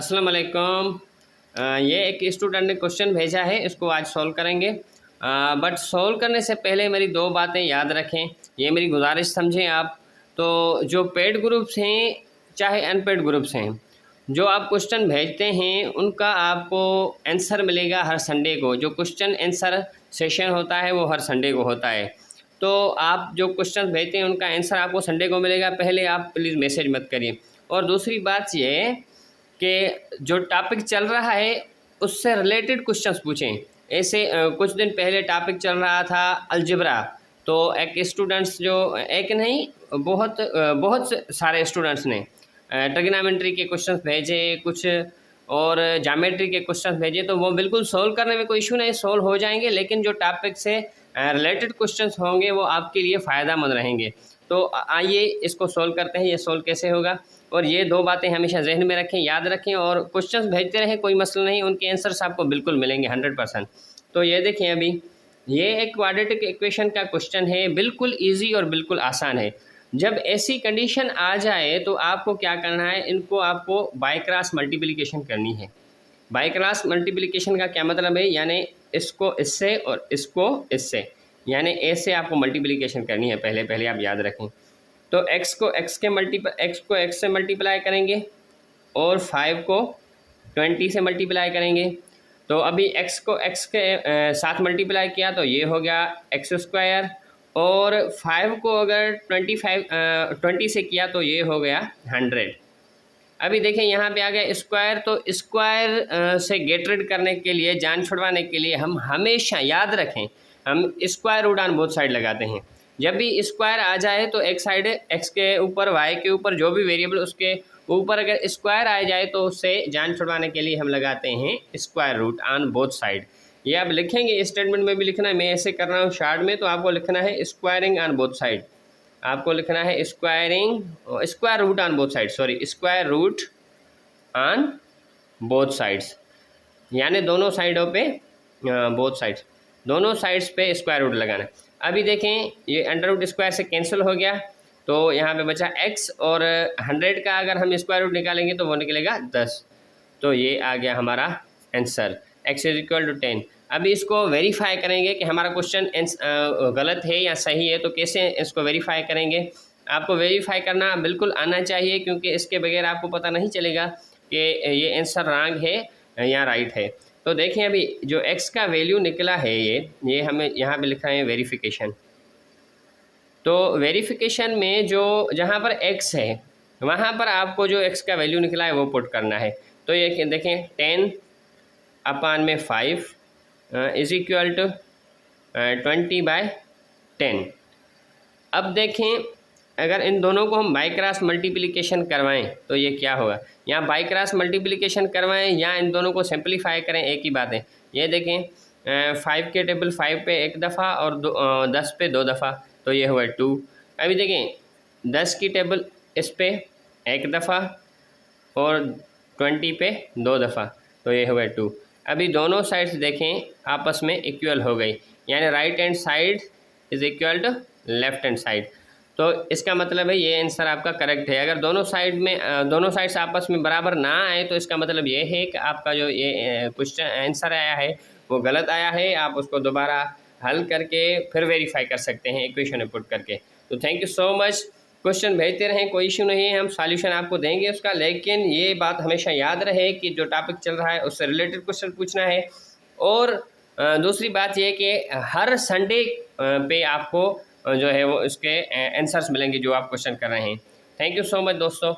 अस्सलाम वालेकुम। ये एक स्टूडेंट ने क्वेश्चन भेजा है, इसको आज सॉल्व करेंगे। बट सॉल्व करने से पहले मेरी दो बातें याद रखें, ये मेरी गुजारिश समझें आप। तो जो पेड ग्रुप्स हैं चाहे अनपेड ग्रुप्स हैं, जो आप क्वेश्चन भेजते हैं उनका आपको आंसर मिलेगा हर संडे को। जो क्वेश्चन आंसर सेशन होता है वो हर संडे को होता है। तो आप जो क्वेश्चन भेजते हैं उनका आंसर आपको संडे को मिलेगा। पहले आप प्लीज़ मैसेज मत करिए। और दूसरी बात ये कि जो टॉपिक चल रहा है उससे रिलेटेड क्वेश्चंस पूछें। ऐसे कुछ दिन पहले टॉपिक चल रहा था अलजेब्रा, तो एक स्टूडेंट्स जो एक नहीं बहुत सारे स्टूडेंट्स ने ट्रिग्नोमेट्री के क्वेश्चंस भेजे कुछ और ज्योमेट्री के क्वेश्चंस भेजे। तो वो बिल्कुल सोल्व करने में कोई इशू नहीं, सोल्व हो जाएंगे, लेकिन जो टॉपिक से रिलेटेड क्वेश्चंस होंगे वो आपके लिए फ़ायदेमंद रहेंगे। तो आइए इसको सोल्व करते हैं। ये सोल्व कैसे होगा, और ये दो बातें हमेशा जहन में रखें, याद रखें, और क्वेश्चंस भेजते रहें, कोई मसला नहीं, उनके आंसर्स आपको बिल्कुल मिलेंगे 100%। तो ये देखें, अभी ये एक क्वाड्रेटिक इक्वेशन का क्वेश्चन है, बिल्कुल ईजी और बिल्कुल आसान है। जब ऐसी कंडीशन आ जाए तो आपको क्या करना है, इनको आपको बाय क्रॉस मल्टीप्लिकेशन करनी है। बाय क्रॉस मल्टीप्लिकेशन का क्या मतलब है, यानी इसको इससे और इसको इससे, यानी ए से आपको मल्टीप्लिकेशन करनी है। पहले आप याद रखें। तो x को x से मल्टीप्लाई करेंगे और 5 को 20 से मल्टीप्लाई करेंगे। तो अभी x को x के साथ मल्टीप्लाई किया तो ये हो गया x², और 5 को अगर 20 से किया तो ये हो गया 100। अभी देखें यहाँ पे आ गया स्क्वायर, तो स्क्वायर से गेट रीड करने के लिए, जान छुड़वाने के लिए हम हमेशा याद रखें, हम square root on both side लगाते हैं। जब भी स्क्वायर आ जाए तो एक साइड x के ऊपर y के ऊपर जो भी वेरिएबल उसके ऊपर अगर स्क्वायर आ जाए तो उससे जान छुड़वाने के लिए हम लगाते हैं square root on both side. ये आप लिखेंगे, स्टेटमेंट में भी लिखना है, मैं ऐसे कर रहा हूँ शार्ट में, तो आपको लिखना है स्क्वायरिंग ऑन बोथ साइड। आपको लिखना है square root on both side, square root on both sides, यानी दोनों साइडों पे दोनों साइड्स पे स्क्वायर रूट लगाना है। अभी देखें, ये अंडर रूट स्क्वायर से कैंसिल हो गया, तो यहाँ पे बचा x, और 100 का अगर हम स्क्वायर रूट निकालेंगे तो वो निकलेगा 10। तो ये आ गया हमारा आंसर, x = 10। अभी इसको वेरीफाई करेंगे कि हमारा क्वेश्चन गलत है या सही है। तो कैसे इसको वेरीफाई करेंगे, आपको वेरीफाई करना बिल्कुल आना चाहिए, क्योंकि इसके बगैर आपको पता नहीं चलेगा कि ये आंसर रॉन्ग है या राइट है। तो देखें, अभी जो x का वैल्यू निकला है ये हमें यहाँ पे लिखा है वेरिफिकेशन। तो वेरिफिकेशन में जो जहाँ पर x है वहाँ पर आपको जो x का वैल्यू निकला है वो पुट करना है। तो ये देखें 10/5 = 20/10। अब देखें, अगर इन दोनों को हम बाय क्रॉस मल्टीप्लिकेशन करवाएं तो ये क्या होगा, यहाँ बाय क्रॉस मल्टीप्लिकेशन करवाएं या इन दोनों को सिंप्लीफाई करें, एक ही बात है। ये देखें, 5 के टेबल 5 पे एक दफ़ा और 10 पे 2 दफ़ा, तो ये हुआ 2। अभी देखें 10 की टेबल इस पे एक दफ़ा और 20 पे 2 दफ़ा, तो ये हुआ 2। अभी दोनों साइड्स देखें आपस में इक्वल हो गई, यानी right hand side = left hand side. तो इसका मतलब है ये आंसर आपका करेक्ट है। अगर दोनों साइड्स आपस में बराबर ना आए तो इसका मतलब ये है कि आपका जो ये क्वेश्चन आंसर आया है वो गलत आया है। आप उसको दोबारा हल करके फिर वेरीफाई कर सकते हैं इक्वेशन में पुट करके। तो thank you so much. Question भेजते रहें, कोई इशू नहीं है, हम सॉल्यूशन आपको देंगे उसका, लेकिन ये बात हमेशा याद रहे कि जो टॉपिक चल रहा है उससे रिलेटेड क्वेश्चन पूछना है। और दूसरी बात यह कि हर संडे पे आपको जो है वो इसके आंसर्स मिलेंगे जो आप क्वेश्चन कर रहे हैं। थैंक यू सो मच दोस्तों।